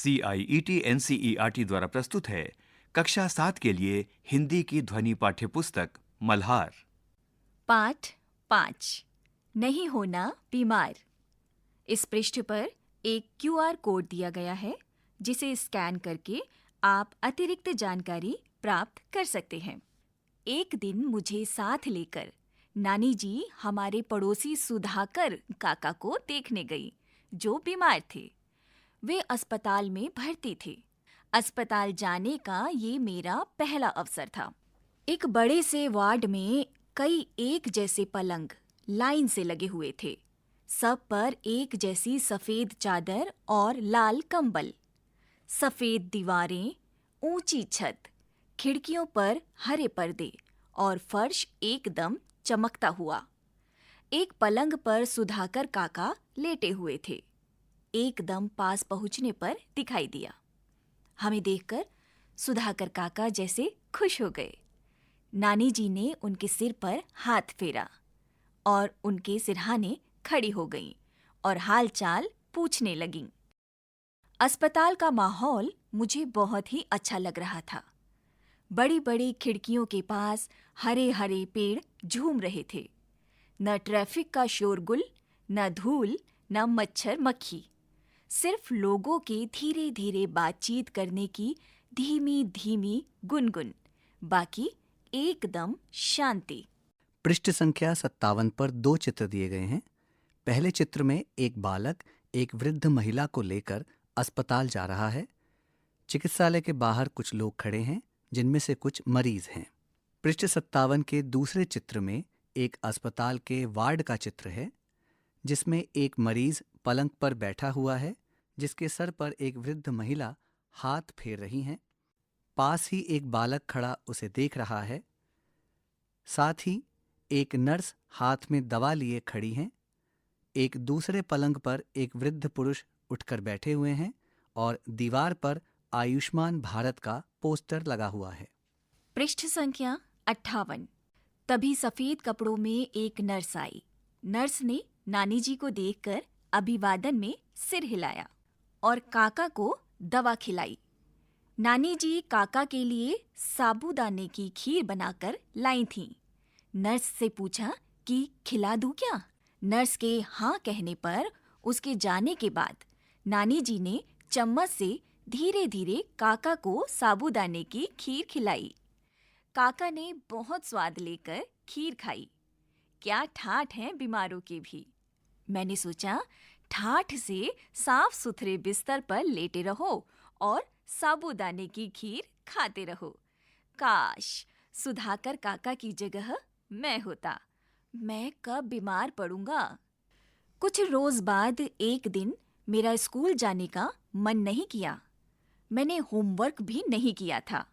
CIET NCERT द्वारा प्रस्तुत है कक्षा 7 के लिए हिंदी की ध्वनि पाठ्य पुस्तक मल्हार। पाठ 5 नहीं होना बीमार। इस पृष्ठ पर एक QR कोड दिया गया है जिसे स्कैन करके आप अतिरिक्त जानकारी प्राप्त कर सकते हैं। एक दिन मुझे साथ लेकर नानी जी हमारे पड़ोसी सुधाकर काका को देखने गई जो बीमार थे। वे अस्पताल में भर्ती थे। अस्पताल जाने का ये मेरा पहला अवसर था। एक बड़े से वार्ड में कई एक जैसे पलंग लाइन से लगे हुए थे। सब पर एक जैसी सफेद चादर और लाल कंबल। सफेद दीवारें, ऊंची छत, खिड़कियों पर हरे पर्दे और फर्श एकदम चमकता हुआ। एक पलंग पर सुधाकर काका लेटे हुए थे। एकदम पास पहुंचने पर दिखाई दिया। हमें देखकर सुधाकर काका जैसे खुश हो गए। नानी जी ने उनके सिर पर हाथ फेरा और उनके सिरहाने खड़ी हो गईं और हालचाल पूछने लगीं। अस्पताल का माहौल मुझे बहुत ही अच्छा लग रहा था। बड़ी बड़ी खिड़कियों के पास हरे हरे पेड़ झूम रहे थे। न ट्रैफिक का शोरगुल, न धूल, न मच्छर मक्खी। सिर्फ लोगों के धीरे धीरे बातचीत करने की धीमी धीमी गुनगुन। बाकी एकदम शांति। पृष्ठ संख्या 57 पर 2 चित्र दिए गए हैं। पहले चित्र में एक बालक एक वृद्ध महिला को लेकर अस्पताल जा रहा है। चिकित्सालय के बाहर कुछ लोग खड़े हैं जिनमें से कुछ मरीज हैं। पृष्ठ 57 के दूसरे चित्र में एक अस्पताल के वार्ड का चित्र है जिसमें एक मरीज पलंग पर बैठा हुआ है जिसके सर पर एक वृद्ध महिला हाथ फेर रही हैं। पास ही एक बालक खड़ा उसे देख रहा है। साथ ही एक नर्स हाथ में दवा लिए खड़ी हैं। एक दूसरे पलंग पर एक वृद्ध पुरुष उठकर बैठे हुए हैं और दीवार पर आयुष्मान भारत का पोस्टर लगा हुआ है। पृष्ठ संख्या 58। तभी सफेद कपड़ों में एक नर्स आई। नर्स ने नानी जी को देखकर अभिवादन में सिर हिलाया और काका को दवा खिलाई। नानी जी काका के लिए साबूदाने की खीर बनाकर लाई थीं। नर्स से पूछा कि खिला दूं क्या? नर्स के हाँ कहने पर उसके जाने के बाद नानी जी ने चम्मच से धीरे धीरे काका को साबूदाने की खीर खिलाई। काका ने बहुत स्वाद लेकर खीर खाई। क्या ठाठ हैं बीमारों के भी। मैंने सोचा ठाठ से साफ सुथरे बिस्तर पर लेटे रहो और साबूदाने की खीर खाते रहो। काश सुधाकर काका की जगह मैं होता। मैं कब बीमार पड़ूंगा। कुछ रोज बाद एक दिन मेरा स्कूल जाने का मन नहीं किया। मैंने होमवर्क भी नहीं किया था।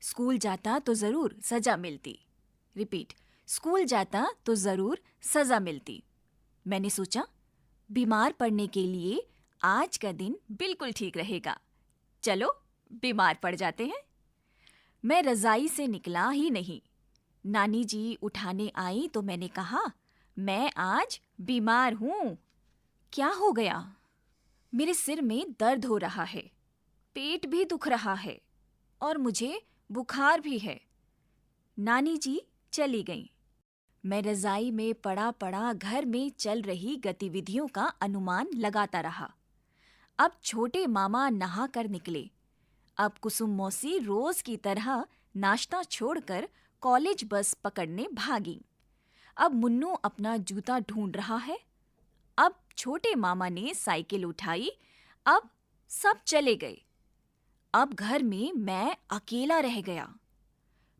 स्कूल जाता तो जरूर सजा मिलती। रिपीट, स्कूल जाता तो जरूर सजा मिलती। मैंने सोचा बीमार पड़ने के लिए आज का दिन बिल्कुल ठीक रहेगा। चलो बीमार पड़ जाते हैं। मैं रजाई से निकला ही नहीं। नानी जी उठाने आई तो मैंने कहा, मैं आज बीमार हूं। क्या हो गया? मेरे सिर में दर्द हो रहा है, पेट भी दुख रहा है और मुझे बुखार भी है। नानी जी चली गईं। मैं रजाई में पड़ा पड़ा घर में चल रही गतिविधियों का अनुमान लगाता रहा। अब छोटे मामा नहा कर निकले। अब कुसुम मौसी रोज की तरह नाश्ता छोड़कर कॉलेज बस पकड़ने भागी। अब मुन्नू अपना जूता ढूंढ रहा है। अब छोटे मामा ने साइकिल उठाई। अब सब चले गए। अब घर में मैं अकेला रह गया।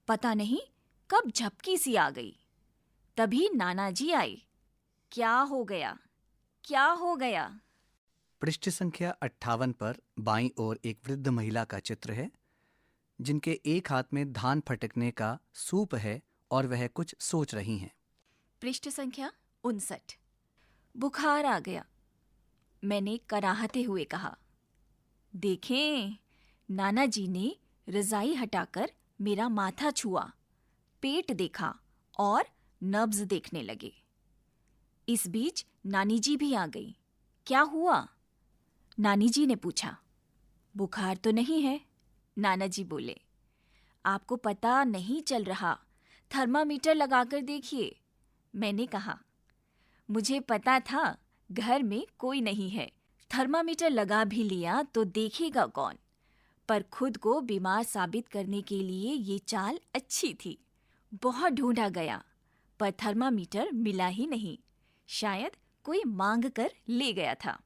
पता नहीं कब झपकी सी आ गई। तभी नाना जी आए। क्या हो गया? क्या हो गया? पृष्ठ संख्या 58 पर बाईं ओर एक वृद्ध महिला का चित्र है जिनके एक हाथ में धान फटकने का सूप है और वह कुछ सोच रही हैं। पृष्ठ संख्या 59। बुखार आ गया, मैंने कराहते हुए कहा। देखें, नाना जी ने रजाई हटाकर मेरा माथा छुआ, पेट देखा और नब्ज देखने लगे। इस बीच नानी जी भी आ गई। क्या हुआ? नानी जी ने पूछा। बुखार तो नहीं है, नाना जी बोले। आपको पता नहीं चल रहा, थर्मामीटर लगाकर देखिए, मैंने कहा। मुझे पता था घर में कोई नहीं है, थर्मामीटर लगा भी लिया तो देखेगा कौन। पर खुद को बीमार साबित करने के लिए ये चाल अच्छी थी। बहुत ढूंढा गया, पर थर्मामीटर मिला ही नहीं। शायद कोई मांग कर ले गया था।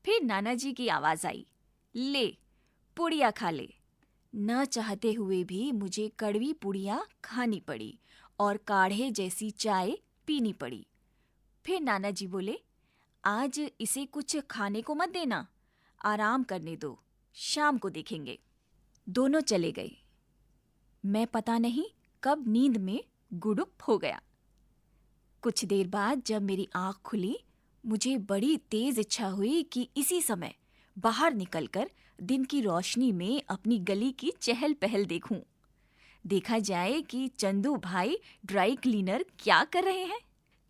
फिर नाना जी की आवाज आई, ले, पुड़िया खा ले। न चाहते हुए भी मुझे कड़वी पुड़िया खानी पड़ी और काढ़े जैसी चाय पीनी पड़ी। फिर नाना जी बोले, आज इसे कुछ खाने को मत देना, आराम करने दो, शाम को देखेंगे। दोनों चले गए। मैं पता नहीं कब नींद में गुड़ुप हो गया। कुछ देर बाद जब मेरी आंख खुली, मुझे बड़ी तेज इच्छा हुई कि इसी समय बाहर निकलकर दिन की रोशनी में अपनी गली की चहल पहल देखूं। देखा जाए कि चंदू भाई ड्राई क्लीनर क्या कर रहे हैं,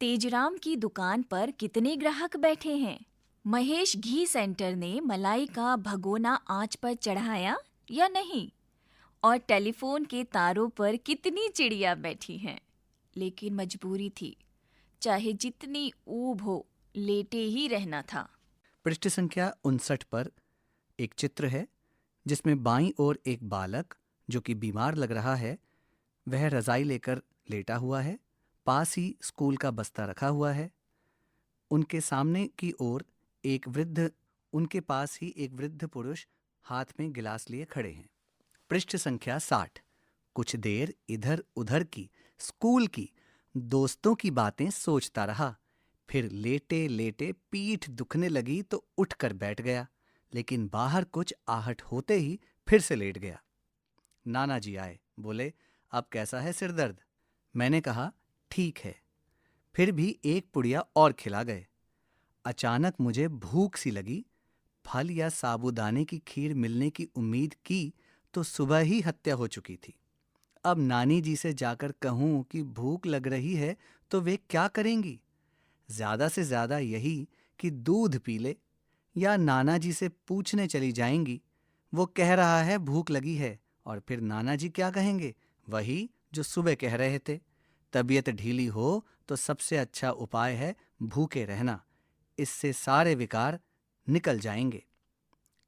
तेजराम की दुकान पर कितने ग्राहक बैठे हैं, महेश घी सेंटर ने मलाई का भगोना आंच पर चढ़ाया या नहीं, और टेलीफोन के तारों पर कितनी चिड़िया बैठी हैं। लेकिन मजबूरी थी, चाहे जितनी ऊब हो, लेटे ही रहना था। पृष्ठ संख्या 59 पर एक चित्र है जिसमें बाईं ओर एक बालक जो कि बीमार लग रहा है, वह रजाई लेकर लेटा हुआ है। पास ही स्कूल का बस्ता रखा हुआ है। उनके सामने की ओर उनके पास ही एक वृद्ध पुरुष हाथ में गिलास लिए खड़े हैं। पृष्ठ संख्या 60। कुछ देर इधर उधर की, स्कूल की, दोस्तों की बातें सोचता रहा। फिर लेटे लेटे पीठ दुखने लगी तो उठकर बैठ गया, लेकिन बाहर कुछ आहट होते ही फिर से लेट गया। नाना जी आए, बोले, अब कैसा है सिर दर्द? मैंने कहा, ठीक है। फिर भी एक पुड़िया और खिला गए। अचानक मुझे भूख सी लगी। फल या साबूदाने की खीर मिलने की उम्मीद की तो सुबह ही हत्या हो चुकी थी। अब नानी जी से जाकर कहूं कि भूख लग रही है तो वे क्या करेंगी? ज्यादा से ज्यादा यही कि दूध पी ले, या नाना जी से पूछने चली जाएंगी, वो कह रहा है भूख लगी है, और फिर नाना जी क्या कहेंगे? वही जो सुबह कह रहे थे। तबीयत ढीली हो तो सबसे अच्छा उपाय है भूखे रहना, इससे सारे विकार निकल जाएंगे।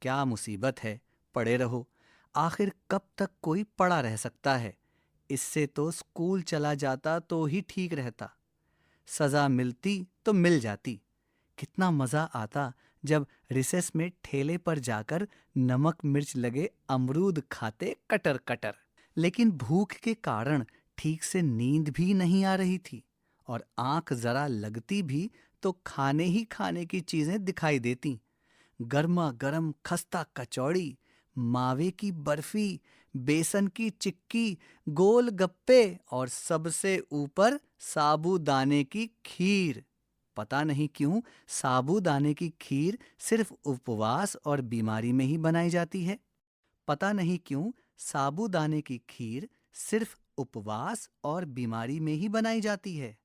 क्या मुसीबत है, पड़े रहो। आखिर कब तक कोई पड़ा रह सकता है? इससे तो स्कूल चला जाता तो ही ठीक रहता। सजा मिलती तो मिल जाती। कितना मजा आता जब रिसेस में ठेले पर जाकर नमक मिर्च लगे अमरूद खाते कटर कटर। लेकिन भूख के कारण ठीक से नींद भी नहीं आ रही थी, और आंख जरा लगती भी तो खाने ही खाने की चीजें दिखाई देती। गर्मा गर्म खस्ता कचौड़ी, मावे की बर्फी, बेसन की चिक्की, गोल गप्पे और सबसे ऊपर साबूदाने की खीर। पता नहीं क्यों साबूदाने की खीर सिर्फ उपवास और बीमारी में ही बनाई जाती है। पता नहीं क्यों साबूदाने की खीर सिर्फ उपवास और बीमारी में ही बनाई जाती है।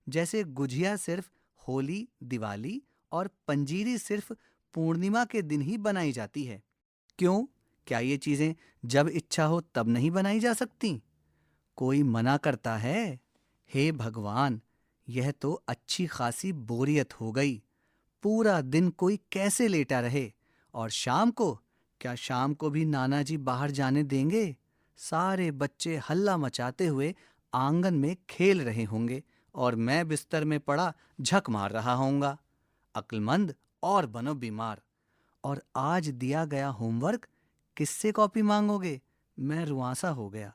जैसे गुझिया सिर्फ होली, दिवाली और पंजीरी सिर्फ पूर्णिमा के दिन ही बनाई जाती है। क्यों? क्या ये चीजें जब इच्छा हो तब नहीं बनाई जा सकती? कोई मना करता है? हे भगवान, यह तो अच्छी खासी बोरियत हो गई। पूरा दिन कोई कैसे लेटा रहे? और शाम को, क्या शाम को भी नाना जी बाहर जाने देंगे? सारे बच्चे हल्ला मचाते हुए आंगन में खेल रहे होंगे और मैं बिस्तर में पड़ा झक मार रहा होऊंगा। अक्लमंद और बनो बीमार। और आज दिया गया होमवर्क किससे कॉपी मांगोगे? मैं रुआंसा हो गया।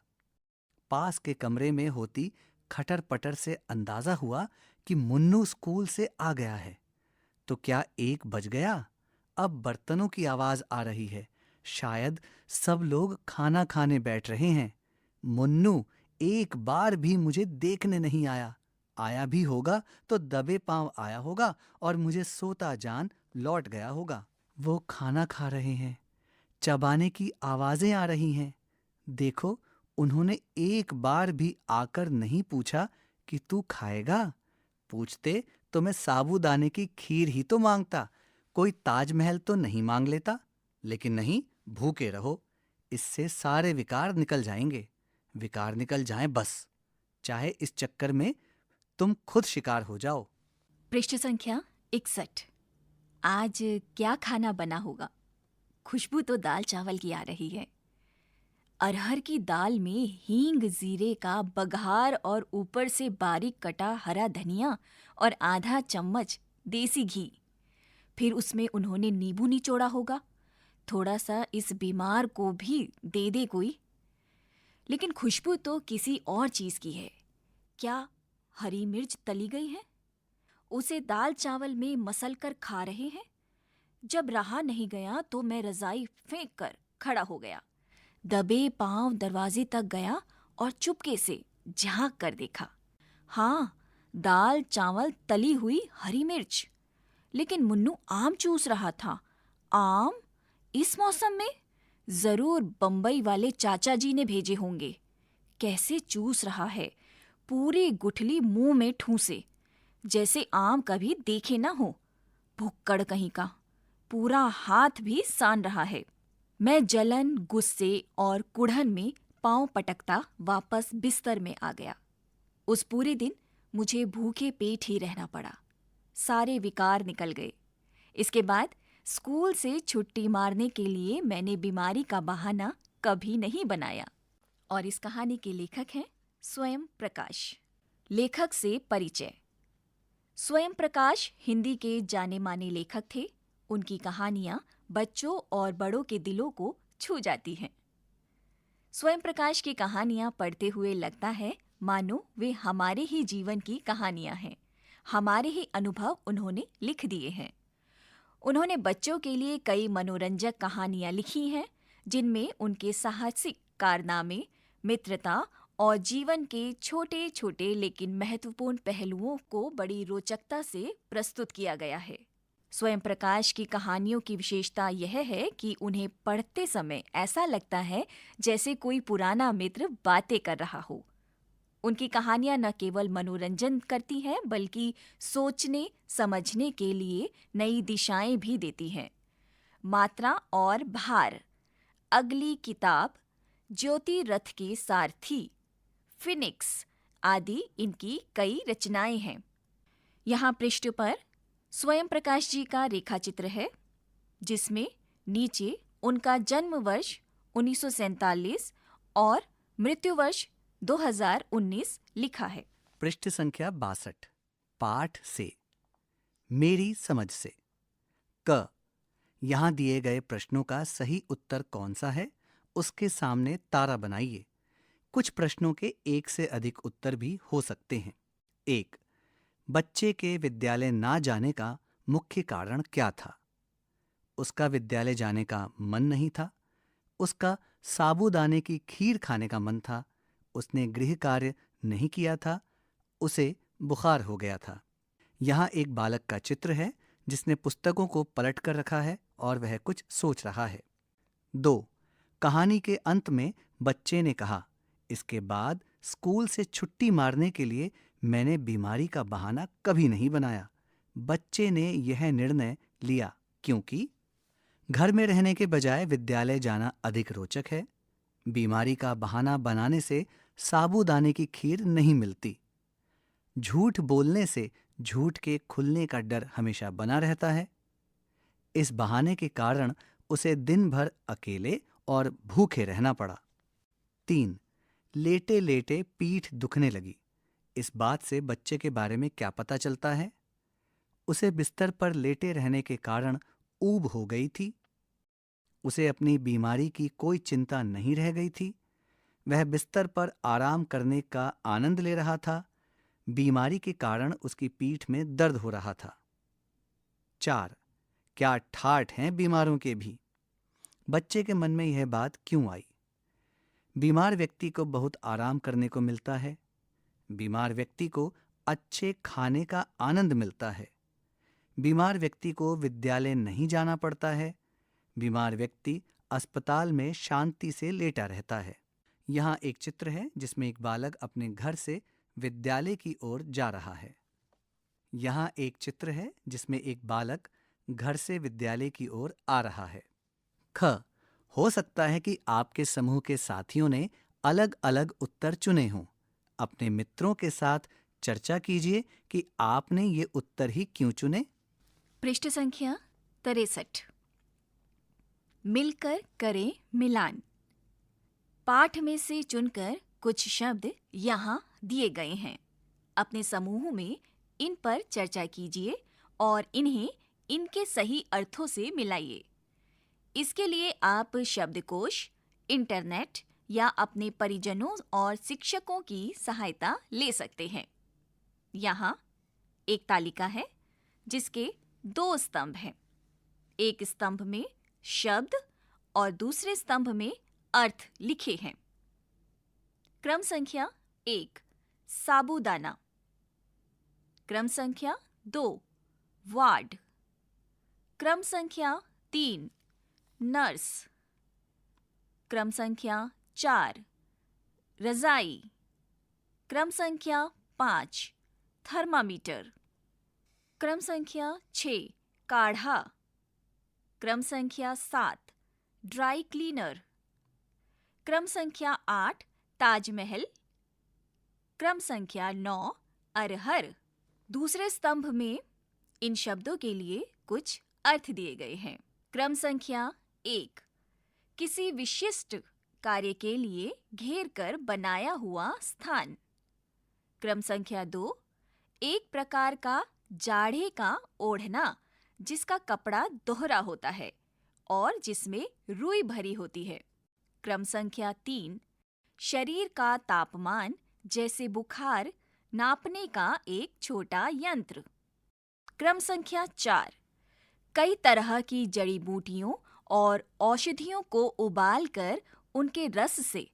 पास के कमरे में होती खटर पटर से अंदाजा हुआ कि मुन्नू स्कूल से आ गया है। तो क्या 1 बज गया? अब बर्तनों की आवाज आ रही है। शायद सब लोग खाना खाने बैठ रहे हैं। मुन्नू एक बार भी मुझे देखने नहीं आया। आया भी होगा तो दबे पांव आया होगा और मुझे सोता जान लौट गया होगा। वो खाना खा रहे हैं। चबाने की आवाजें आ रही हैं। देखो, उन्होंने एक बार भी आकर नहीं पूछा कि तू खाएगा? पूछते तो मैं साबूदाने की खीर ही तो मांगता, कोई ताजमहल तो नहीं मांग लेता। लेकिन नहीं, भूखे रहो, इससे सारे विकार निकल जाएंगे। विकार निकल जाएं बस, चाहे इस चक्कर में तुम खुद शिकार हो जाओ। पृष्ठ संख्या 61। आज क्या खाना बना होगा? खुशबू तो दाल चावल की आ रही है। अरहर की दाल में हींग जीरे का बघार और ऊपर से बारीक कटा हरा धनिया और आधा चम्मच देसी घी। फिर उसमें उन्होंने नींबू निचोड़ा होगा। थोड़ा सा इस बीमार को भी दे दे कोई। लेकिन खुशबू तो किसी और चीज की है। क्या हरी मिर्च तली गई है? उसे दाल चावल में मसल कर खा रहे हैं। जब रहा नहीं गया तो मैं रजाई फेंक कर खड़ा हो गया, दबे पांव दरवाजे तक गया और चुपके से झांक कर देखा। हाँ, दाल चावल तली हुई हरी मिर्च। लेकिन मुन्नू आम चूस रहा था। आम इस मौसम में? जरूर बंबई वाले चाचा जी ने भेजे होंगे। कैसे चूस रहा है, पूरी गुठली मुंह में ठूंसे, जैसे आम कभी देखे ना हो। भुक्कड़ कहीं का, पूरा हाथ भी सान रहा है। मैं जलन, गुस्से और कुढ़न में पांव पटकता वापस बिस्तर में आ गया। उस पूरे दिन मुझे भूखे पेट ही रहना पड़ा। सारे विकार निकल गए। इसके बाद स्कूल से छुट्टी मारने के लिए मैंने बीमारी का बहाना कभी नहीं बनाया। और इस कहानी के लेखक हैं स्वयं प्रकाश। लेखक से परिचय। स्वयं प्रकाश हिंदी के जाने माने लेखक थे। उनकी कहानियां बच्चों और बड़ों के दिलों को छू जाती हैं। स्वयं प्रकाश की कहानियां पढ़ते हुए लगता है मानो वे हमारे ही जीवन की कहानियां हैं। हमारे ही अनुभव उन्होंने लिख दिए हैं। उन्होंने बच्चों के लिए कई मनोरंजक कहानियां लिखी हैं, जिनमें उनके साहसिक कारनामे, मित्रता और जीवन के छोटे छोटे लेकिन महत्वपूर्ण पहलुओं को बड़ी रोचकता से प्रस्तुत किया गया है। स्वयं प्रकाश की कहानियों की विशेषता यह है कि उन्हें पढ़ते समय ऐसा लगता है जैसे कोई पुराना मित्र बातें कर रहा हो। उनकी कहानियां न केवल मनोरंजन करती हैं, बल्कि सोचने समझने के लिए नई दिशाएं भी देती हैं। मात्रा और भार, अगली किताब, ज्योति रथ के सारथी, फिनिक्स आदि इनकी कई रचनाएं हैं। यहाँ पृष्ठ पर स्वयं प्रकाश जी का रेखाचित्र है, जिसमें नीचे उनका जन्म वर्ष 1947 और मृत्यु वर्ष 2019 लिखा है। पृष्ठ संख्या 62। पाठ से, मेरी समझ से। क, यहाँ दिए गए प्रश्नों का सही उत्तर कौन सा है, उसके सामने तारा बनाइए। कुछ प्रश्नों के एक से अधिक उत्तर भी हो सकते हैं। 1. बच्चे के विद्यालय ना जाने का मुख्य कारण क्या था? उसका विद्यालय जाने का मन नहीं था। उसका साबूदाने की खीर खाने का मन था। उसने गृह कार्य नहीं किया था। उसे बुखार हो गया था। यहाँ एक बालक का चित्र है जिसने पुस्तकों को पलट कर रखा है और वह कुछ सोच रहा है। 2. कहानी के अंत में बच्चे ने कहा, इसके बाद स्कूल से छुट्टी मारने के लिए मैंने बीमारी का बहाना कभी नहीं बनाया। बच्चे ने यह निर्णय लिया क्योंकि घर में रहने के बजाय विद्यालय जाना अधिक रोचक है। बीमारी का बहाना बनाने से साबूदाने की खीर नहीं मिलती। झूठ बोलने से झूठ के खुलने का डर हमेशा बना रहता है। इस बहाने के कारण उसे दिन भर अकेले और भूखे रहना पड़ा। 3. लेटे लेटे पीठ दुखने लगी। इस बात से बच्चे के बारे में क्या पता चलता है? उसे बिस्तर पर लेटे रहने के कारण ऊब हो गई थी। उसे अपनी बीमारी की कोई चिंता नहीं रह गई थी। वह बिस्तर पर आराम करने का आनंद ले रहा था। बीमारी के कारण उसकी पीठ में दर्द हो रहा था। 4. क्या ठाठ हैं बीमारों के भी? बच्चे के मन में यह बात क्यों आई? बीमार व्यक्ति को बहुत आराम करने को मिलता है। बीमार व्यक्ति को अच्छे खाने का आनंद मिलता है। बीमार व्यक्ति को विद्यालय नहीं जाना पड़ता है। बीमार व्यक्ति अस्पताल में शांति से लेटा रहता है। यहाँ एक चित्र है जिसमें एक बालक अपने घर से विद्यालय की ओर जा रहा है। यहाँ एक चित्र है जिसमें एक बालक घर से विद्यालय की ओर आ रहा है। ख. हो सकता है कि आपके समूह के साथियों ने अलग-अलग उत्तर चुने हों। अपने मित्रों के साथ चर्चा कीजिए कि आपने ये उत्तर ही क्यों चुने। पृष्ठ संख्या 63। मिलकर करें मिलान। पाठ में से चुनकर कुछ शब्द यहाँ दिए गए हैं। अपने समूह में इन पर चर्चा कीजिए और इन्हें इनके सही अर्थों से मिलाइए। इसके लिए आप शब्दकोश, इंटरनेट या अपने परिजनों और शिक्षकों की सहायता ले सकते हैं। यहाँ एक तालिका है जिसके 2 स्तंभ हैं। एक स्तंभ में शब्द और दूसरे स्तंभ में अर्थ लिखे हैं। क्रम संख्या 1 साबूदाना। क्रम संख्या 2 वार्ड। क्रम संख्या 3 नर्स। क्रम संख्या 4 रजाई। क्रम संख्या 5 थर्मामीटर। क्रम संख्या 6 काढ़ा। क्रम संख्या 7 ड्राई क्लीनर। क्रम संख्या 8 ताजमहल। क्रम संख्या 9 अरहर। दूसरे स्तंभ में इन शब्दों के लिए कुछ अर्थ दिए गए हैं। क्रम संख्या 1 किसी विशिष्ट कार्य के लिए घेर कर बनाया हुआ स्थान। क्रम संख्या 2 एक प्रकार का जाड़े का ओढ़ना जिसका कपड़ा दोहरा होता है और जिसमें रुई भरी होती है। क्रम संख्या 3 शरीर का तापमान जैसे बुखार नापने का एक छोटा यंत्र। क्रम संख्या 4 कई तरह की जड़ी बूटियों और औषधियों को उबालकर उनके रस से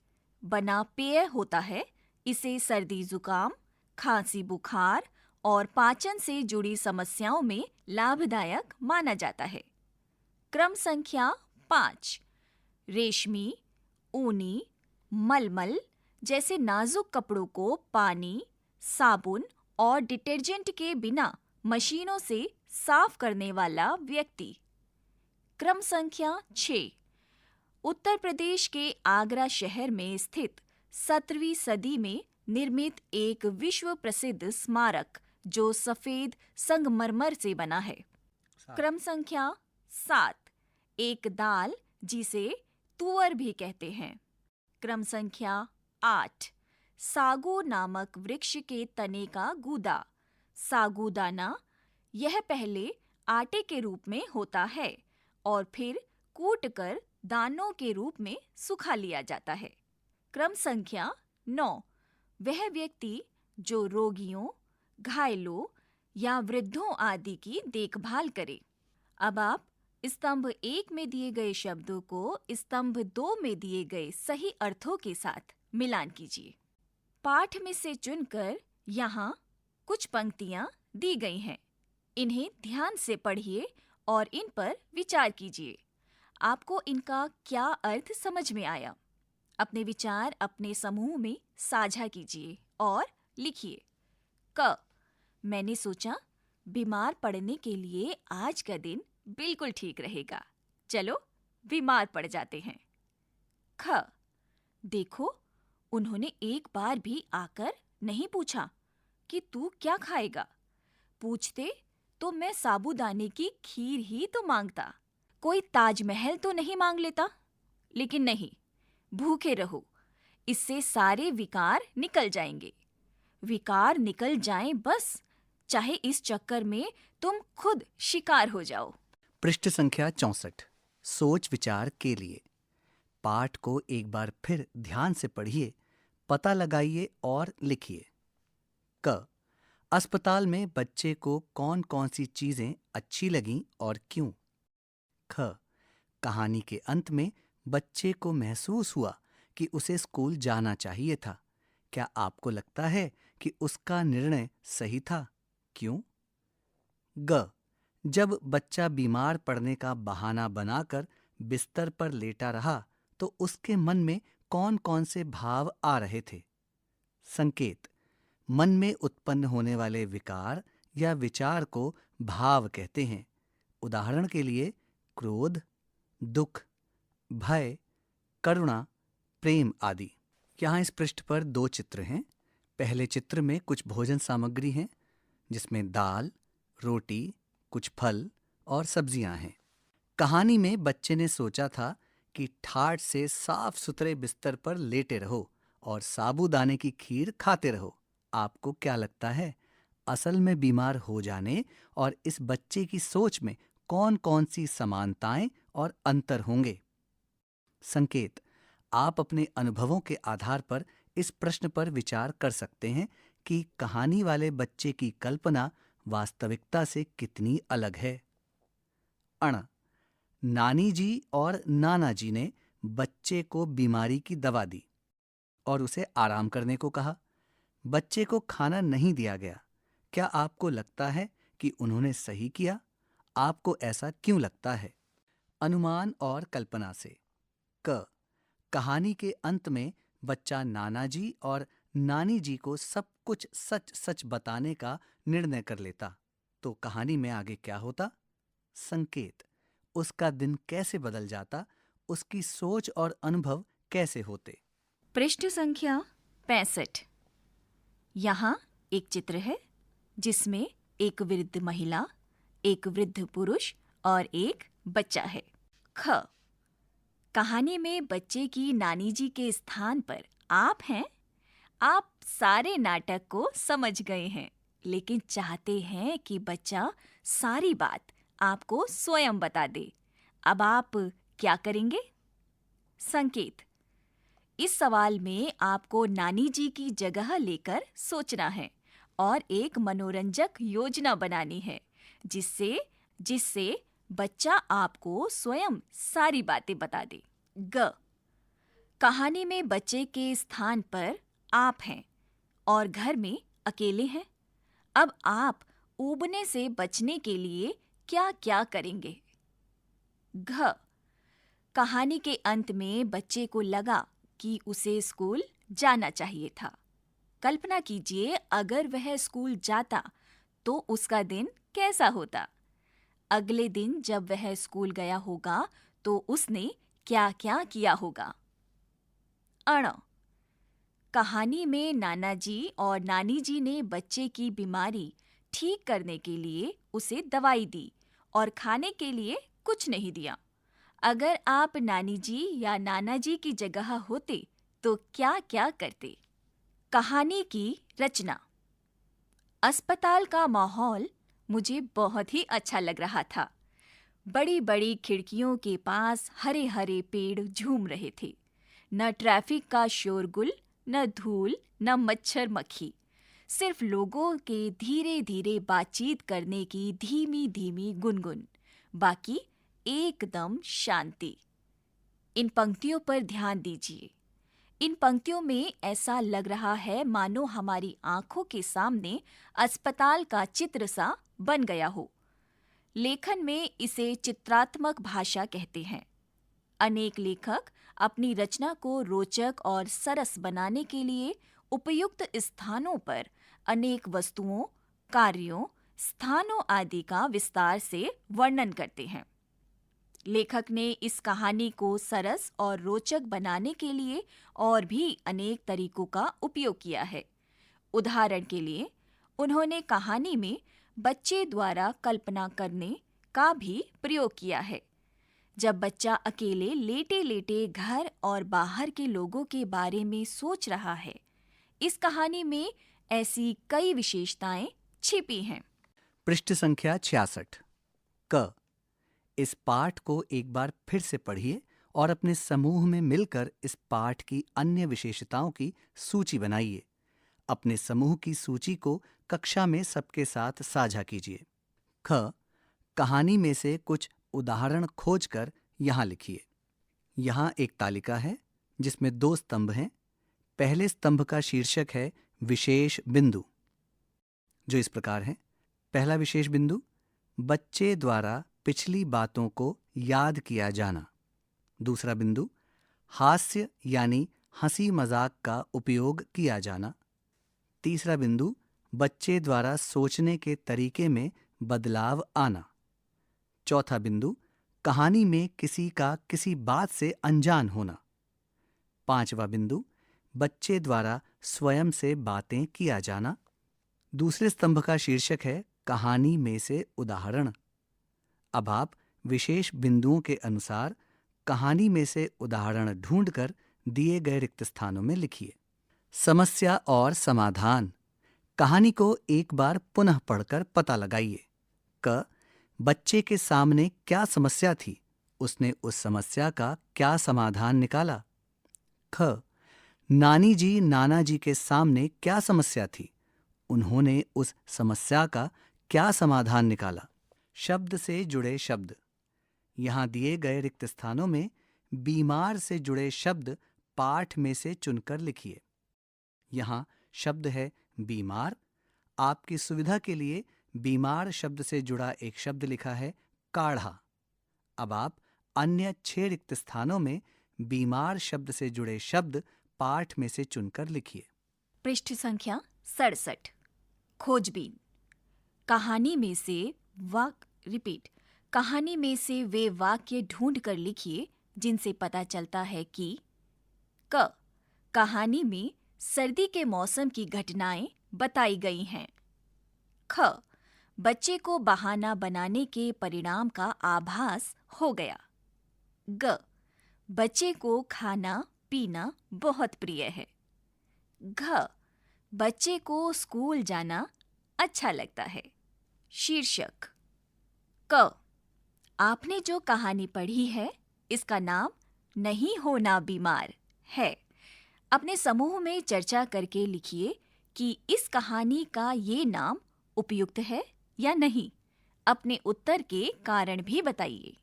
बना पेय होता है। इसे सर्दी जुकाम, खांसी बुखार और पाचन से जुड़ी समस्याओं में लाभदायक माना जाता है। क्रम संख्या 5 रेशमी, ऊनी, मलमल जैसे नाजुक कपड़ों को पानी, साबुन और डिटर्जेंट के बिना मशीनों से साफ करने वाला व्यक्ति। क्रम संख्या 6 उत्तर प्रदेश के आगरा शहर में स्थित 17वीं सदी में निर्मित एक विश्व प्रसिद्ध स्मारक जो सफेद संगमरमर से बना है। क्रम संख्या 7 एक दाल जिसे तुअर भी कहते हैं। क्रम संख्या 8 सागो नामक वृक्ष के तने का गूदा। सागूदाना यह पहले आटे के रूप में होता है और फिर कूटकर दानों के रूप में सुखा लिया जाता है। क्रम संख्या 9 वह व्यक्ति जो रोगियों, घायलों या वृद्धों आदि की देखभाल करे। अब आप स्तंभ 1 में दिए गए शब्दों को स्तंभ 2 में दिए गए सही अर्थों के साथ मिलान कीजिए। पाठ में से चुनकर यहाँ कुछ पंक्तियाँ दी गई हैं। इन्हें ध्यान से पढ़िए और इन पर विचार कीजिए। आपको इनका क्या अर्थ समझ में आया? अपने विचार अपने समूह में साझा कीजिए और लिखिए। क मैंने सोचा बीमार पड़ने के लिए आज का दिन बिल्कुल ठीक रहेगा। चलो बीमार पड़ जाते हैं। ख देखो उन्होंने एक बार भी आकर नहीं पूछा कि तू क्या खाएगा। पूछते तो मैं साबूदाने की खीर ही तो मांगता। कोई ताजमहल तो नहीं मांग लेता। लेकिन नहीं, भूखे रहो, इससे सारे विकार निकल जाएंगे। विकार निकल जाएं बस, चाहे इस चक्कर में तुम खुद शिकार हो जाओ। पृष्ठ संख्या 64 सोच विचार के लिए। पाठ को एक बार फिर ध्यान से पढ़िए, पता लगाइए और लिखिए। क अस्पताल में बच्चे को कौन कौन सी चीजें अच्छी लगीं और क्यों। ख कहानी के अंत में बच्चे को महसूस हुआ कि उसे स्कूल जाना चाहिए था। क्या आपको लगता है कि उसका निर्णय सही था? क्यों? ग जब बच्चा बीमार पड़ने का बहाना बनाकर बिस्तर पर लेटा रहा तो उसके मन में कौन कौन से भाव आ रहे थे। संकेत मन में उत्पन्न होने वाले विकार या विचार को भाव कहते हैं। उदाहरण के लिए क्रोध, दुख, भय, करुणा, प्रेम आदि। यहाँ इस पृष्ठ पर 2 चित्र हैं। पहले चित्र में कुछ भोजन सामग्री हैं, जिसमें दाल, रोटी, कुछ फल और सब्जियां हैं। कहानी में बच्चे ने सोचा था कि ठाठ से साफ सुथरे बिस्तर पर लेटे रहो और साबूदाने की खीर खाते रहो। आपको क्या लगता है, असल में बीमार हो जाने और इस बच्चे की सोच में कौन कौन सी समानताएं और अंतर होंगे? संकेत: आप अपने अनुभवों के आधार पर इस प्रश्न पर विचार कर सकते हैं कि कहानी वाले बच्चे की कल्पना वास्तविकता से कितनी अलग है। अण: नानी जी और नाना जी ने बच्चे को बीमारी की दवा दी और उसे आराम करने को कहा। बच्चे को खाना नहीं दिया गया। क्या आपको लगता है कि उन्होंने सही किया? आपको ऐसा क्यों लगता है? अनुमान और कल्पना से। क: कहानी के अंत में बच्चा नाना जी और नानी जी को सब कुछ सच सच बताने का निर्णय कर लेता, तो कहानी में आगे क्या होता? संकेत: उसका दिन कैसे बदल जाता, उसकी सोच और अनुभव कैसे होते? पृष्ठ संख्या 65। यहाँ एक चित्र है जिसमें एक वृद्ध महिला, एक वृद्ध पुरुष और एक बच्चा है। ख: कहानी में बच्चे की नानी जी के स्थान पर आप हैं। आप सारे नाटक को समझ गए हैं, लेकिन चाहते हैं कि बच्चा सारी बात आपको स्वयं बता दे। अब आप क्या करेंगे? संकेत: इस सवाल में आपको नानी जी की जगह लेकर सोचना है और एक मनोरंजक योजना बनानी है, जिससे बच्चा आपको स्वयं सारी बातें बता दे। ग: कहानी में बच्चे के स्थान पर आप हैं और घर में अकेले हैं। अब आप ऊबने से बचने के लिए क्या-क्या करेंगे? घ: कहानी के अंत में बच्चे को लगा कि उसे स्कूल जाना चाहिए था। कल्पना कीजिए, अगर वह स्कूल जाता तो उसका दिन कैसा होता? अगले दिन जब वह स्कूल गया होगा तो उसने क्या-क्या किया होगा? अण: कहानी में नाना जी और नानी जी ने बच्चे की बीमारी ठीक करने के लिए उसे दवाई दी और खाने के लिए कुछ नहीं दिया। अगर आप नानी जी या नाना जी की जगह होते तो क्या-क्या करते? कहानी की रचना। अस्पताल का माहौल मुझे बहुत ही अच्छा लग रहा था। बड़ी-बड़ी खिड़कियों के पास हरे-हरे पेड़ झूम रहे थे। न ट्रैफिक का शोरगुल, न धूल, न मच्छर मक्खी। सिर्फ लोगों के धीरे-धीरे बातचीत करने की धीमी-धीमी गुनगुन। बाकी एकदम शांति। इन पंक्तियों पर ध्यान दीजिए। इन पंक्तियों में ऐसा लग रहा है मानो हमारी आंखों के सामने अस्पताल का चित्र सा बन गया हो। लेखन में इसे चित्रात्मक भाषा कहते हैं। अनेक लेखक अपनी रचना को रोचक और सरस बनाने के लिए उपयुक्त स्थानों पर अनेक वस्तुओं, कार्यों, स्थानों आदि का विस्तार से वर्णन करते हैं। लेखक ने इस कहानी को सरस और रोचक बनाने के लिए और भी अनेक तरीकों का उपयोग किया है। उदाहरण के लिए, उन्होंने कहानी में बच्चे द्वारा कल्पना करने का भी प्रयोग किया है। जब बच्चा अकेले लेटे-लेटे घर और बाहर के लोगों के बारे में सोच रहा है, इस कहानी में ऐसी कई विशेषताएं छिपी हैं। पृष्ठ संख्या 66। क: इस पाठ को एक बार फिर से पढ़िए और अपने समूह में मिलकर इस पाठ की अन्य विशेषताओं की सूची बनाइए। अपने समूह की सूची को कक्षा में सबके साथ साझा कीजिए। ख: कहानी में से कुछ उदाहरण खोजकर यहाँ लिखिए। यहाँ एक तालिका है जिसमें 2 स्तंभ हैं। पहले स्तंभ का शीर्षक है विशेष बिंदु, जो इस प्रकार है। पहला विशेष बिंदु, बच्चे द्वारा पिछली बातों को याद किया जाना। दूसरा बिंदु, हास्य यानी हंसी मजाक का उपयोग किया जाना। तीसरा बिंदु, बच्चे द्वारा सोचने के तरीके में बदलाव आना। चौथा बिंदु, कहानी में किसी का किसी बात से अनजान होना। 5वां बिंदु, बच्चे द्वारा स्वयं से बातें किया जाना। दूसरे स्तंभ का शीर्षक है कहानी में से उदाहरण। अब आप विशेष बिंदुओं के अनुसार कहानी में से उदाहरण ढूंढकर दिए गए रिक्त स्थानों में लिखिए। समस्या और समाधान। कहानी को एक बार पुनः पढ़कर पता लगाइए। क, बच्चे के सामने क्या समस्या थी, उसने उस समस्या का क्या समाधान निकाला। ख, नानी जी नाना जी के सामने क्या समस्या थी, उन्होंने उस समस्या का क्या समाधान निकाला। शब्द से जुड़े शब्द। यहां दिए गए रिक्त स्थानों में बीमार से जुड़े शब्द पाठ में से चुनकर लिखिए। यहां शब्द है बीमार। आपकी सुविधा के लिए बीमार शब्द से जुड़ा एक शब्द लिखा है काढ़ा। अब आप अन्य 6 रिक्त स्थानों में बीमार शब्द से जुड़े शब्द पाठ में से चुनकर लिखिए। पृष्ठ संख्या 67। खोजबीन। कहानी में से कहानी में से वे वाक्य ढूंढ कर लिखिए जिनसे पता चलता है कि क, कहानी में सर्दी के मौसम की घटनाएं बताई गई हैं। ख, बच्चे को बहाना बनाने के परिणाम का आभास हो गया। ग, बच्चे को खाना पीना बहुत प्रिय है। घ, बच्चे को स्कूल जाना अच्छा लगता है। शीर्षक। क, आपने जो कहानी पढ़ी है इसका नाम नहीं होना बीमार है। अपने समूह में चर्चा करके लिखिए कि इस कहानी का ये नाम उपयुक्त है या नहीं। अपने उत्तर के कारण भी बताइए।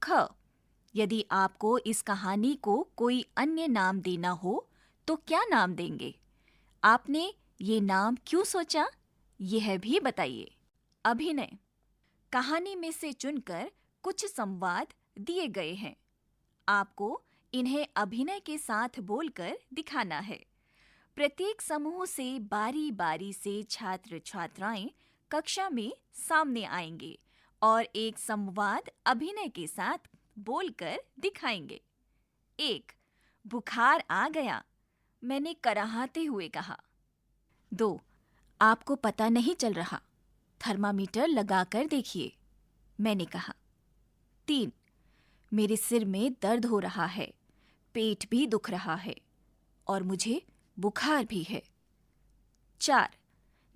ख, यदि आपको इस कहानी को कोई अन्य नाम देना हो तो क्या नाम देंगे? आपने ये नाम क्यों सोचा, यह भी बताइए। अभिनय। कहानी में से चुनकर कुछ संवाद दिए गए हैं। आपको इन्हें अभिनय के साथ बोलकर दिखाना है। प्रत्येक समूह से बारी-बारी से छात्र-छात्राएं कक्षा में सामने आएंगे और एक संवाद अभिनय के साथ बोलकर दिखाएंगे। 1. बुखार आ गया, मैंने कराहते हुए कहा। 2. आपको पता नहीं चल रहा, थर्मामीटर लगाकर देखिए, मैंने कहा। 3. मेरे सिर में दर्द हो रहा है, पेट भी दुख रहा है और मुझे बुखार भी है। 4.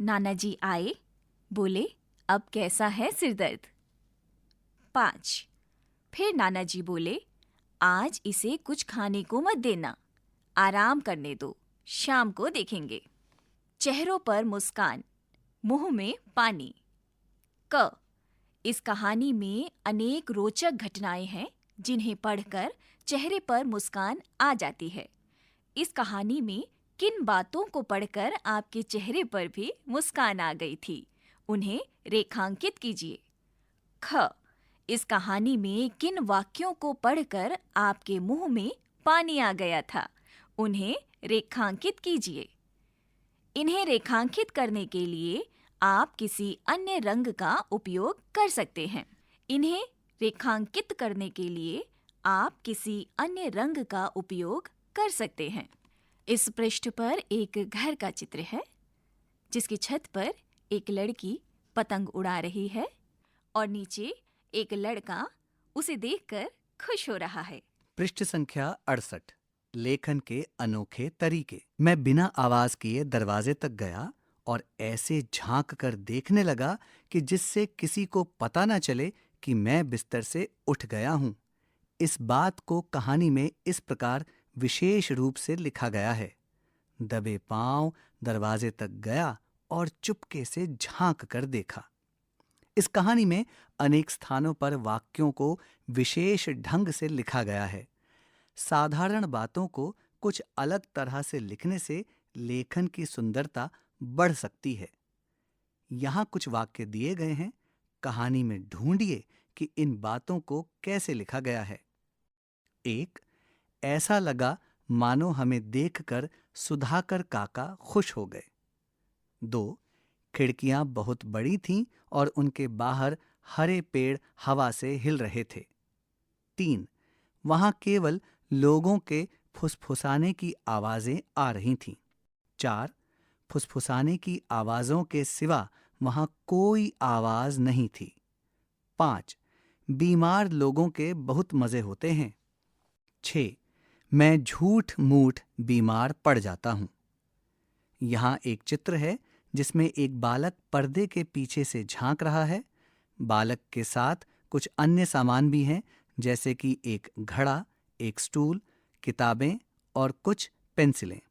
नाना जी आए, बोले अब कैसा है सिर दर्द। 5. फिर नाना जी बोले आज इसे कुछ खाने को मत देना, आराम करने दो, शाम को देखेंगे। चेहरों पर मुस्कान, मुंह में पानी। क, इस कहानी में अनेक रोचक घटनाएं हैं जिन्हें पढ़कर चेहरे पर मुस्कान आ जाती है। इस कहानी में किन बातों को पढ़कर आपके चेहरे पर भी मुस्कान आ गई थी, उन्हें रेखांकित कीजिए। ख, इस कहानी में किन वाक्यों को पढ़कर आपके मुंह में पानी आ गया था, उन्हें रेखांकित कीजिए। इन्हें रेखांकित करने के लिए आप किसी अन्य रंग का उपयोग कर सकते हैं। इन्हें रेखांकित करने के लिए आप किसी अन्य रंग का उपयोग कर सकते हैं। इस पृष्ठ पर एक घर का चित्र है जिसकी छत पर एक लड़की पतंग उड़ा रही है और नीचे एक लड़का उसे देखकर खुश हो रहा है। पृष्ठ संख्या 68। लेखन के अनोखे तरीके। मैं बिना आवाज किए दरवाजे तक गया और ऐसे झांक कर देखने लगा कि जिससे किसी को पता न चले कि मैं बिस्तर से उठ गया हूं। इस बात को कहानी में इस प्रकार विशेष रूप से लिखा गया है। दबे पांव दरवाजे तक गया और चुपके से झांक कर देखा। इस कहानी में अनेक स्थानों पर वाक्यों को विशेष ढंग से लिखा गया है। साधारण बातों को कुछ अलग तरह से लिखने से लेखन की सुंदरता बढ़ सकती है। यहाँ कुछ वाक्य दिए गए हैं, कहानी में ढूंढिए कि इन बातों को कैसे लिखा गया है। 1. ऐसा लगा मानो हमें देखकर सुधाकर काका खुश हो गए। 2. खिड़कियां बहुत बड़ी थीं और उनके बाहर हरे पेड़ हवा से हिल रहे थे। 3. वहां केवल लोगों के फुसफुसाने की आवाजें आ रही थीं। 4. फुसफुसाने की आवाजों के सिवा वहां कोई आवाज नहीं थी। 5. बीमार लोगों के बहुत मजे होते हैं। 6. मैं झूठ मूठ बीमार पड़ जाता हूं। यहाँ एक चित्र है जिसमें एक बालक पर्दे के पीछे से झांक रहा है। बालक के साथ कुछ अन्य सामान भी हैं, जैसे कि एक घड़ा, एक स्टूल, किताबें और कुछ पेंसिलें।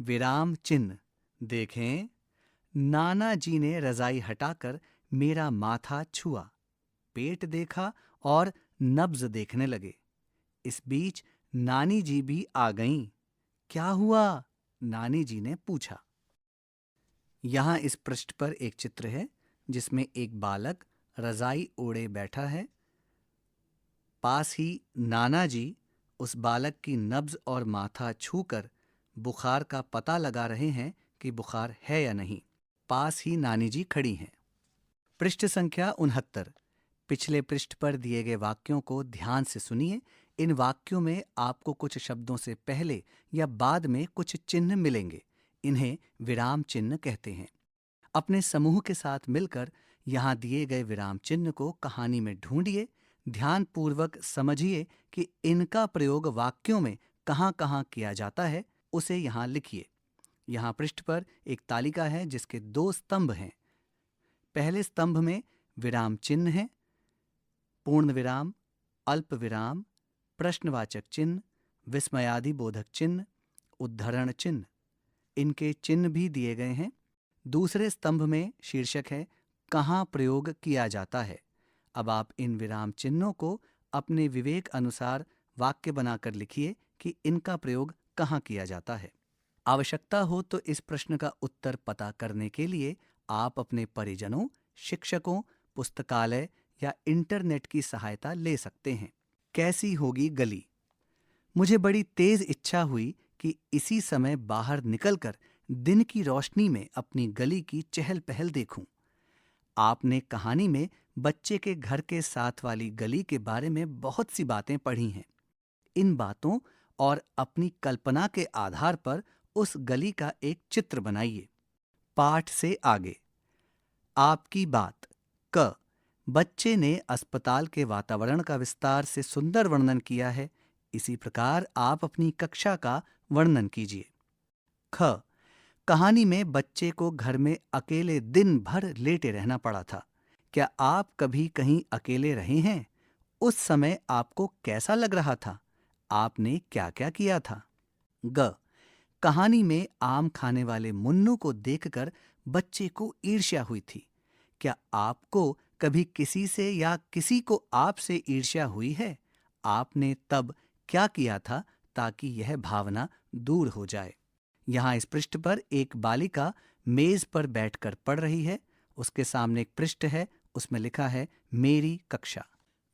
विराम चिन्ह। देखें, नाना जी ने रजाई हटाकर मेरा माथा छुआ, पेट देखा और नब्ज देखने लगे। इस बीच नानी जी भी आ गईं। क्या हुआ? नानी जी ने पूछा। यहाँ इस पृष्ठ पर एक चित्र है जिसमें एक बालक रजाई ओढ़े बैठा है। पास ही नाना जी उस बालक की नब्ज और माथा छूकर बुखार का पता लगा रहे हैं कि बुखार है या नहीं। पास ही नानी जी खड़ी हैं। पृष्ठ संख्या 69। पिछले पृष्ठ पर दिए गए वाक्यों को ध्यान से सुनिए। इन वाक्यों में आपको कुछ शब्दों से पहले या बाद में कुछ चिन्ह मिलेंगे। इन्हें विराम चिन्ह कहते हैं। अपने समूह के साथ मिलकर यहाँ दिए गए विराम चिन्ह को कहानी में ढूंढिए। ध्यानपूर्वक समझिए कि इनका प्रयोग वाक्यों में कहाँ-कहाँ किया जाता है, उसे यहाँ लिखिए। यहाँ पृष्ठ पर एक तालिका है जिसके 2 स्तंभ हैं। पहले स्तंभ में विराम चिन्ह है, पूर्ण विराम, अल्प विराम, प्रश्नवाचक चिन्ह, विस्मयादि बोधक चिन्ह, उद्धरण चिन्ह। इनके चिन्ह भी दिए गए हैं। दूसरे स्तंभ में शीर्षक है कहाँ प्रयोग किया जाता है। अब आप इन विराम चिन्हों को अपने विवेक अनुसार वाक्य बनाकर लिखिए कि इनका प्रयोग कहाँ किया जाता है। आवश्यकता हो तो इस प्रश्न का उत्तर पता करने के लिए आप अपने परिजनों, शिक्षकों, पुस्तकालय या इंटरनेट की सहायता ले सकते हैं। कैसी होगी गली? मुझे बड़ी तेज इच्छा हुई कि इसी समय बाहर निकलकर दिन की रोशनी में अपनी गली की चहल पहल देखूं। आपने कहानी में बच्चे के घर के साथ वाली गली के बारे में बहुत सी बातें पढ़ी हैं। इन बातों और अपनी कल्पना के आधार पर उस गली का एक चित्र बनाइए। पाठ से आगे। आपकी बात। क। बच्चे ने अस्पताल के वातावरण का विस्तार से सुंदर वर्णन किया है। इसी प्रकार आप अपनी कक्षा का वर्णन कीजिए। ख। कहानी में बच्चे को घर में अकेले दिन भर लेटे रहना पड़ा था। क्या आप कभी कहीं अकेले रहे हैं? उस समय आपको कैसा लग रहा था? आपने क्या क्या किया था? ग। कहानी में आम खाने वाले मुन्नू को देखकर बच्चे को ईर्ष्या हुई थी। क्या आपको कभी किसी से या किसी को आपसे ईर्ष्या हुई है? आपने तब क्या किया था ताकि यह भावना दूर हो जाए? यहाँ इस पृष्ठ पर एक बालिका मेज पर बैठकर पढ़ रही है। उसके सामने एक पृष्ठ है, उसमें लिखा है मेरी कक्षा।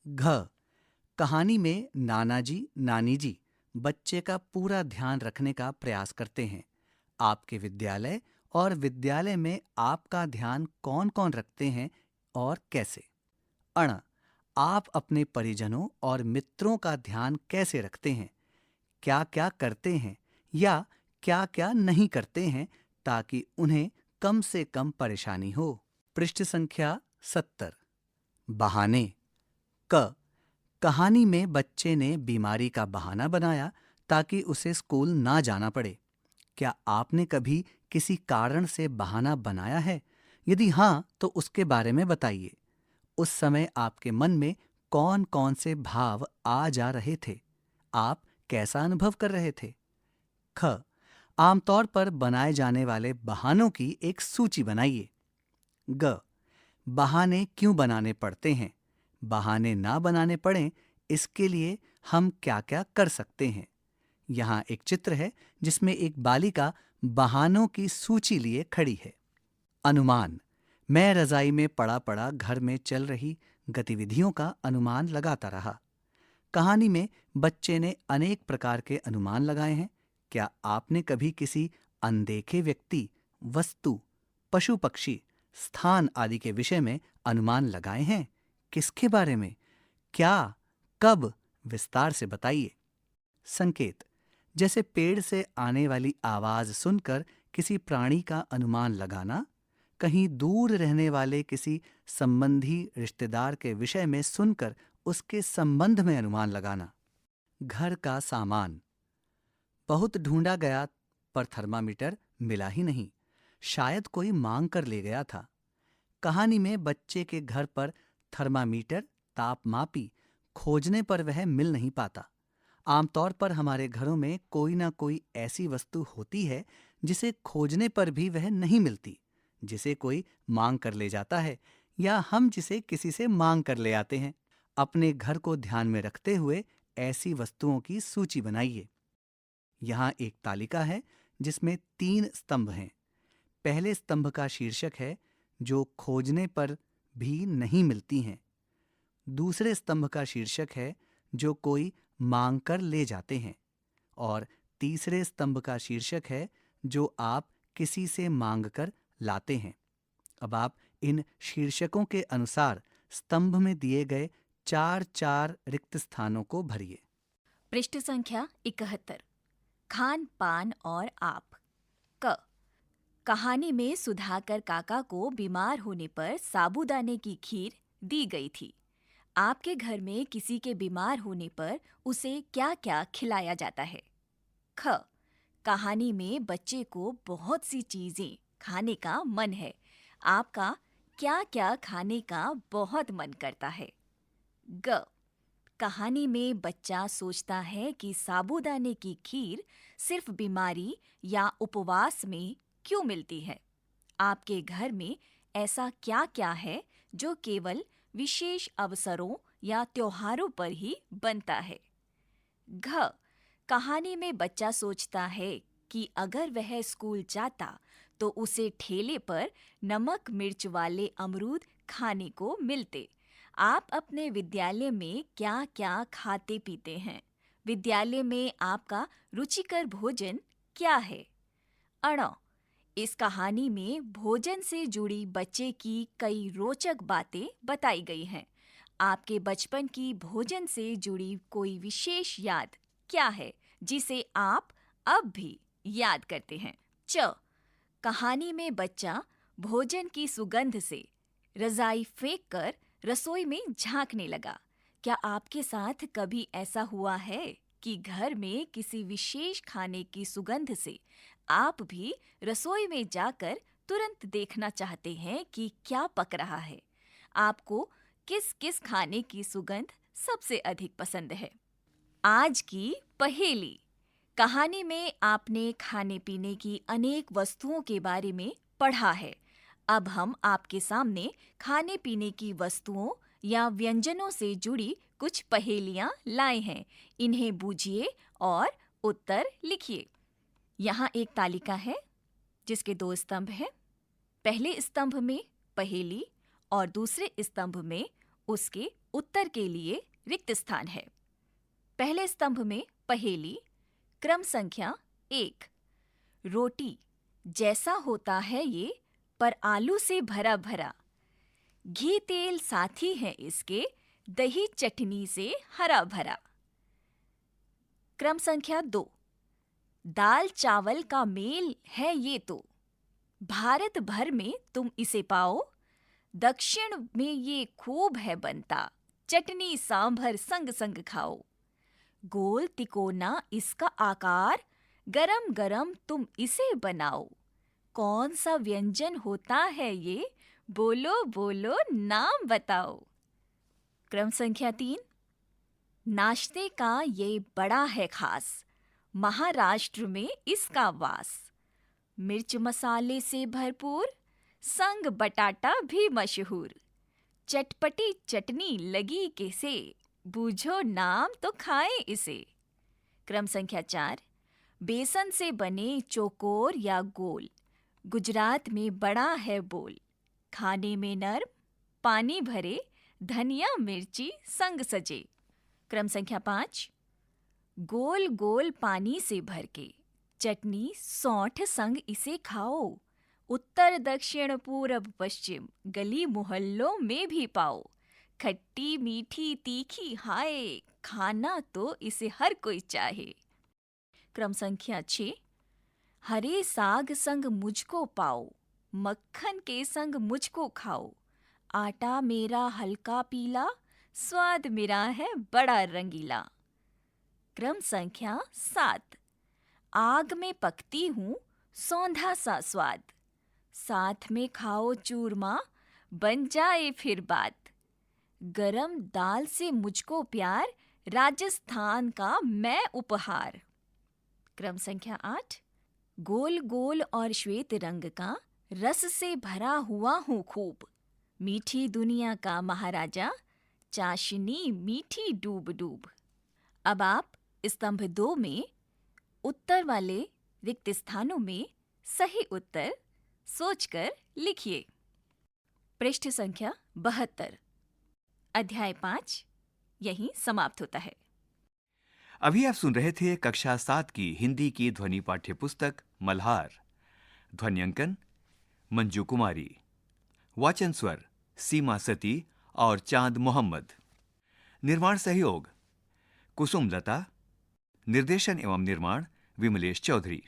घ। कहानी में नाना जी, नानी जी बच्चे का पूरा ध्यान रखने का प्रयास करते हैं। आपके विद्यालय और विद्यालय में आपका ध्यान कौन कौन रखते हैं और कैसे? अण। आप अपने परिजनों और मित्रों का ध्यान कैसे रखते हैं? क्या क्या करते हैं या क्या क्या नहीं करते हैं ताकि उन्हें कम से कम परेशानी हो? पृष्ठ संख्या 70। बहाने। क। कहानी में बच्चे ने बीमारी का बहाना बनाया ताकि उसे स्कूल ना जाना पड़े। क्या आपने कभी किसी कारण से बहाना बनाया है? यदि हाँ, तो उसके बारे में बताइए। उस समय आपके मन में कौन कौन से भाव आ जा रहे थे? आप कैसा अनुभव कर रहे थे? ख। आमतौर पर बनाए जाने वाले बहानों की एक सूची बनाइए। ग। बहाने क्यों बनाने पड़ते हैं? बहाने ना बनाने पड़ें, इसके लिए हम क्या क्या कर सकते हैं? यहाँ एक चित्र है जिसमें एक बालिका बहानों की सूची लिए खड़ी है। अनुमान। मैं रजाई में पड़ा पड़ा घर में चल रही गतिविधियों का अनुमान लगाता रहा। कहानी में बच्चे ने अनेक प्रकार के अनुमान लगाए हैं। क्या आपने कभी किसी अनदेखे व्यक्ति, वस्तु, पशु पक्षी, स्थान आदि के विषय में अनुमान लगाए हैं? किसके बारे में? क्या? कब? विस्तार से बताइए। संकेत: जैसे पेड़ से आने वाली आवाज सुनकर किसी प्राणी का अनुमान लगाना, कहीं दूर रहने वाले किसी संबंधी रिश्तेदार के विषय में सुनकर उसके संबंध में अनुमान लगाना। घर का सामान। बहुत ढूंढा गया पर थर्मामीटर मिला ही नहीं। शायद कोई मांग कर ले गया था। कहानी में बच्चे के घर पर थर्मामीटर, तापमापी खोजने पर वह मिल नहीं पाता। आमतौर पर हमारे घरों में कोई ना कोई ऐसी वस्तु होती है जिसे खोजने पर भी वह नहीं मिलती, जिसे कोई मांग कर ले जाता है या हम जिसे किसी से मांग कर ले आते हैं। अपने घर को ध्यान में रखते हुए ऐसी वस्तुओं की सूची बनाइए। यहाँ एक तालिका है जिसमें 3 स्तंभ हैं। पहले स्तंभ का शीर्षक है जो खोजने पर भी नहीं मिलती हैं। दूसरे स्तंभ का शीर्षक है जो कोई मांग कर ले जाते हैं। और तीसरे स्तंभ का शीर्षक है जो आप किसी से मांग कर लाते हैं। अब आप इन शीर्षकों के अनुसार स्तंभ में दिए गए 4 रिक्त स्थानों को भरिए। पृष्ठ संख्या 71। खान पान और आप। क। कहानी में सुधाकर काका को बीमार होने पर साबूदाने की खीर दी गई थी। आपके घर में किसी के बीमार होने पर उसे क्या-क्या खिलाया जाता है? ख। कहानी में बच्चे को बहुत सी चीजें खाने का मन है। आपका क्या-क्या खाने का बहुत मन करता है? ग। कहानी में बच्चा सोचता है कि साबूदाने की खीर सिर्फ बीमारी या उपवास में क्यों मिलती है? आपके घर में ऐसा क्या-क्या है जो केवल विशेष अवसरों या त्योहारों पर ही बनता है? घ। कहानी में बच्चा सोचता है कि अगर वह स्कूल जाता तो उसे ठेले पर नमक मिर्च वाले अमरूद खाने को मिलते। आप अपने विद्यालय में क्या-क्या खाते पीते हैं? विद्यालय में आपका रुचिकर भोजन क्या है? अण। इस कहानी में भोजन से जुड़ी बच्चे की कई रोचक बातें बताई गई हैं। आपके बचपन की भोजन से जुड़ी कोई विशेष याद क्या है जिसे आप अब भी याद करते हैं? च। कहानी में बच्चा भोजन की सुगंध से रजाई फेंककर रसोई में झांकने लगा। क्या आपके साथ कभी ऐसा हुआ है कि घर में किसी विशेष खाने की सुगंध से आप भी रसोई में जाकर तुरंत देखना चाहते हैं कि क्या पक रहा है? आपको किस-किस खाने की सुगंध सबसे अधिक पसंद है? आज की पहेली। कहानी में आपने खाने पीने की अनेक वस्तुओं के बारे में पढ़ा है। अब हम आपके सामने खाने पीने की वस्तुओं या व्यंजनों से जुड़ी कुछ पहेलियां लाए हैं। इन्हें बूझिए और उत्तर लिखिए। यहाँ एक तालिका है जिसके 2 स्तंभ हैं। पहले स्तंभ में पहेली और दूसरे स्तंभ में उसके उत्तर के लिए रिक्त स्थान है। पहले स्तंभ में पहेली, क्रम संख्या 1। रोटी जैसा होता है ये, पर आलू से भरा भरा। घी तेल साथी है इसके, दही चटनी से हरा भरा। क्रम संख्या 2। दाल चावल का मेल है ये तो, भारत भर में तुम इसे पाओ। दक्षिण में ये खूब है बनता, चटनी सांभर संग संग खाओ। गोल तिकोना इसका आकार, गरम गरम तुम इसे बनाओ। कौन सा व्यंजन होता है ये, बोलो बोलो नाम बताओ। क्रम संख्या 3। नाश्ते का ये बड़ा है खास, महाराष्ट्र में इसका वास। मिर्च मसाले से भरपूर, संग बटाटा भी मशहूर। चटपटी चटनी लगी कैसे, बूझो नाम तो खाएं इसे। क्रम संख्या 4। बेसन से बने चौकोर या गोल, गुजरात में बड़ा है बोल। खाने में नर्म, पानी भरे, धनिया मिर्ची संग सजे। क्रम संख्या 5। गोल गोल पानी से भर के, चटनी सौंठ संग इसे खाओ। उत्तर दक्षिण पूरब पश्चिम गली मोहल्लों में भी पाओ। खट्टी मीठी तीखी हाय, खाना तो इसे हर कोई चाहे। क्रम संख्या 6। हरे साग संग मुझको पाओ, मक्खन के संग मुझको खाओ। आटा मेरा हल्का पीला, स्वाद मेरा है बड़ा रंगीला। क्रम संख्या 7। आग में पकती हूँ सौंधा सा स्वाद, साथ में खाओ चूरमा बन जाए फिर बात। गरम दाल से मुझको प्यार, राजस्थान का मैं उपहार। क्रम संख्या 8। गोल गोल और श्वेत रंग का, रस से भरा हुआ हूँ खूब। मीठी दुनिया का महाराजा, चाशनी मीठी डूब डूब। अब आप स्तंभ 2 में उत्तर वाले रिक्त स्थानों में सही उत्तर सोचकर लिखिए। पृष्ठ संख्या 72। अध्याय 5 यहीं समाप्त होता है। अभी आप सुन रहे थे कक्षा 7 की हिंदी की ध्वनि पाठ्य पुस्तक मल्हार। ध्वन्यांकन मंजू कुमारी। वाचन स्वर सीमा सती और चांद मोहम्मद। निर्माण सहयोग कुसुम लता। निर्देशन एवं निर्माण विमलेश चौधरी।